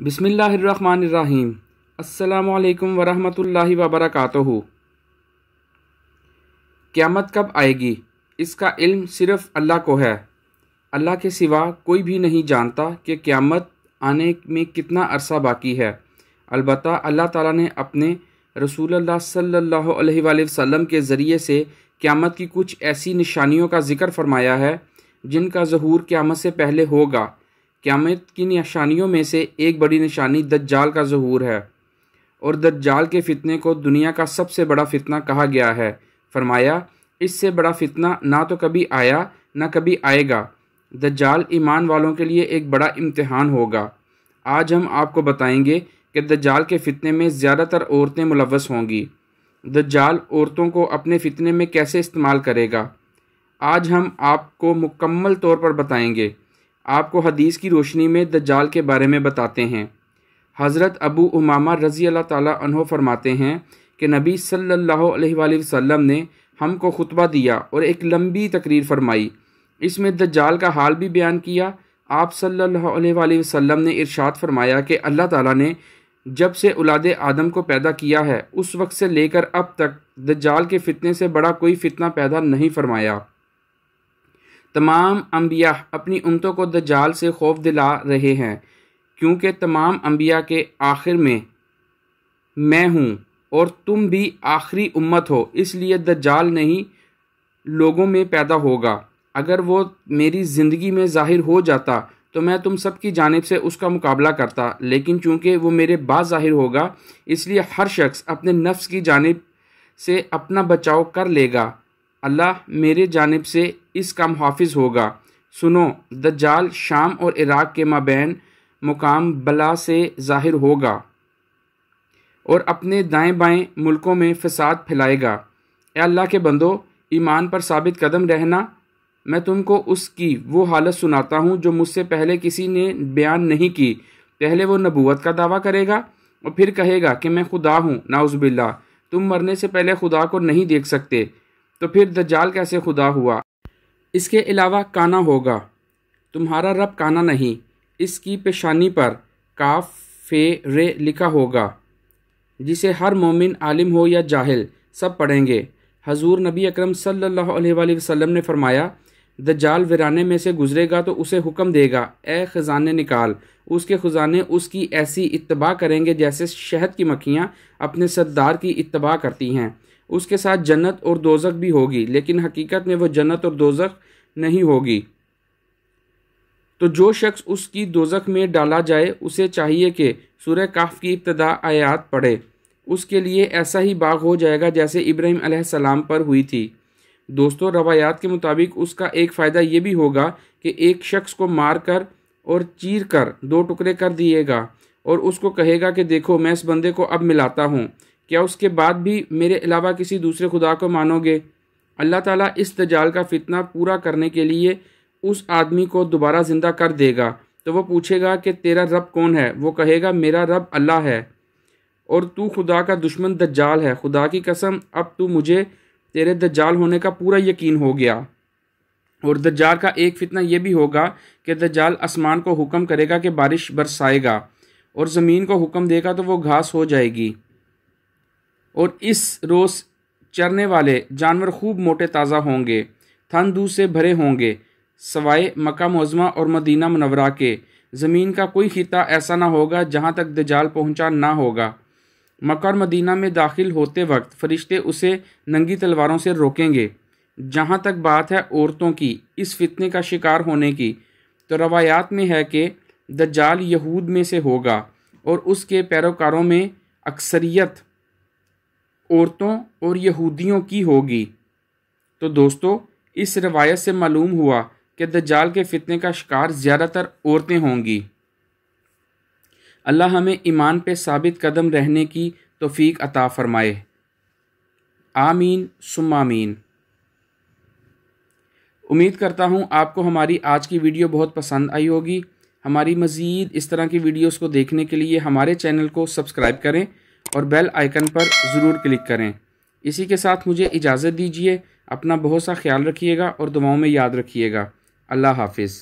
बिस्मिल्लाहिर्रहमानिर्रहीम। अस्सलामु अलैकुम वरहमतुल्लाहि वबरकातुहू। क़यामत कब आएगी, इसका इल्म सिर्फ़ अल्लाह को है। अल्लाह के सिवा कोई भी नहीं जानता कि क़यामत आने में कितना अरसा बाकी है। अलबत्ता अल्लाह ताला ने अपने रसूलुल्लाह सल्लल्लाहु अलैहि वसल्लम के ज़रिए से क़यामत की कुछ ऐसी निशानियों का ज़िक्र फरमाया है जिनका ज़हूर क़यामत से पहले होगा। क़यामत की निशानियों में से एक बड़ी निशानी दज्जाल का ज़हूर है और दज्जाल के फ़ितने को दुनिया का सबसे बड़ा फ़ितना कहा गया है। फरमाया, इससे बड़ा फ़ितना ना तो कभी आया ना कभी आएगा। दज्जाल ईमान वालों के लिए एक बड़ा इम्तिहान होगा। आज हम आपको बताएंगे कि दज्जाल के फ़ितने में ज़्यादातर औरतें मुलव्वस होंगी। दज्जाल औरतों को अपने फ़ितने में कैसे इस्तेमाल करेगा, आज हम आपको मुकम्मल तौर पर बताएंगे। आपको हदीस की रोशनी में दज्जाल के बारे में बताते हैं। हज़रत अबू उमामा रज़ी अल्लाह ताला अन्हो फरमाते हैं कि नबी सल्लल्लाहु अलैहि वसल्लम ने हमको खुतबा दिया और एक लंबी तकरीर फरमाई। इसमें दज्जाल का हाल भी बयान किया। आप सल्लल्लाहु अलैहि वसल्लम ने इरशाद फरमाया कि अल्लाह ताला ने जब से औलादे आदम को पैदा किया है उस वक्त से लेकर अब तक दज्जाल के फ़ितने से बड़ा कोई फ़ितना पैदा नहीं फरमाया। तमाम अम्बिया अपनी उम्मतों को दज्जाल से खौफ दिला रहे हैं, क्योंकि तमाम अम्बिया के आखिर में मैं हूँ और तुम भी आखिरी उम्मत हो, इसलिए दज्जाल नहीं लोगों में पैदा होगा। अगर वो मेरी ज़िंदगी में ज़ाहिर हो जाता तो मैं तुम सब की जानिब से उसका मुकाबला करता, लेकिन चूँकि वो मेरे बाद ज़ाहिर होगा इसलिए हर शख्स अपने नफ्स की जानिब से अपना बचाव कर लेगा। अल्लाह मेरे जानिब से इसका मुहाफिज होगा। सुनो, दज्जाल शाम और इराक़ के माबैन मुकाम बला से ज़ाहिर होगा और अपने दाएं बाएं मुल्कों में फ़साद फैलाएगा। ए अल्लाह के बंदो, ईमान पर साबित कदम रहना। मैं तुमको उसकी वो हालत सुनाता हूँ जो मुझसे पहले किसी ने बयान नहीं की। पहले वो नबूवत का दावा करेगा और फिर कहेगा कि मैं खुदा हूँ। नाउज़ुबिल्लाह। तुम मरने से पहले खुदा को नहीं देख सकते, तो फिर दज्जाल कैसे खुदा हुआ। इसके अलावा काना होगा। तुम्हारा रब काना नहीं, इसकी पेशानी पर काफ फे रे लिखा होगा, जिसे हर मोमिन आलिम हो या जाहिल सब पढ़ेंगे। हजूर नबी अकरम सल्लल्लाहु अलैहि वसल्लम ने फरमाया, दज्जाल वीराने में से गुजरेगा तो उसे हुक्म देगा, ए ख़जाने निकाल। उसके ख़जाने उसकी ऐसी इत्तबा करेंगे जैसे शहद की मक्खियाँ अपने सरदार की इत्तबा करती हैं। उसके साथ जन्नत और दोज़ख भी होगी, लेकिन हकीकत में वो जन्नत और दोज़ख नहीं होगी। तो जो शख्स उसकी दोज़ख में डाला जाए उसे चाहिए कि सूरह कहफ की इब्तिदा आयात पढ़े। उसके लिए ऐसा ही बाग हो जाएगा जैसे इब्राहीम अलैहिस्सलाम पर हुई थी। दोस्तों, रवायात के मुताबिक उसका एक फ़ायदा ये भी होगा कि एक शख्स को मार कर और चीर कर दो टुकड़े कर दिएगा और उसको कहेगा कि देखो, मैं इस बंदे को अब मिलाता हूँ, क्या उसके बाद भी मेरे अलावा किसी दूसरे खुदा को मानोगे। अल्लाह ताला इस दज्जाल का फ़ितना पूरा करने के लिए उस आदमी को दोबारा ज़िंदा कर देगा। तो वो पूछेगा कि तेरा रब कौन है। वो कहेगा, मेरा रब अल्लाह है और तू खुदा का दुश्मन दज्जाल है। खुदा की कसम, अब तू मुझे तेरे दज्जाल होने का पूरा यकीन हो गया। और दज्जाल का एक फ़ितना यह भी होगा कि दज्जाल आसमान को हुक्म करेगा कि बारिश बरसाएगा और ज़मीन को हुक्म देगा तो वो घास हो जाएगी। और इस रोज़ चरने वाले जानवर खूब मोटे ताज़ा होंगे, थन दूध से भरे होंगे। सवाए मक्का मुअज़्ज़मा और मदीना मुनव्वरा के ज़मीन का कोई खिता ऐसा ना होगा जहाँ तक दज्जाल पहुँचा ना होगा। मक्का और मदीना में दाखिल होते वक्त फ़रिश्ते उसे नंगी तलवारों से रोकेंगे। जहाँ तक बात है औरतों की इस फितने का शिकार होने की, तो रवायात में है कि दज्जाल यहूद में से होगा और उसके पैरोकारों में अक्सरियत औरतों और यहूदियों की होगी। तो दोस्तों, इस रवायत से मालूम हुआ कि दज्जाल के फ़ितने का शिकार ज़्यादातर औरतें होंगी। अल्लाह हमें ईमान पे साबित कदम रहने की तौफीक अता फ़रमाए। आमीन सुम्मा आमीन। उम्मीद करता हूँ आपको हमारी आज की वीडियो बहुत पसंद आई होगी। हमारी मज़ीद इस तरह की वीडियोस को देखने के लिए हमारे चैनल को सब्सक्राइब करें और बेल आइकन पर ज़रूर क्लिक करें। इसी के साथ मुझे इजाज़त दीजिए। अपना बहुत सा ख्याल रखिएगा और दुआओं में याद रखिएगा। अल्लाह हाफिज़।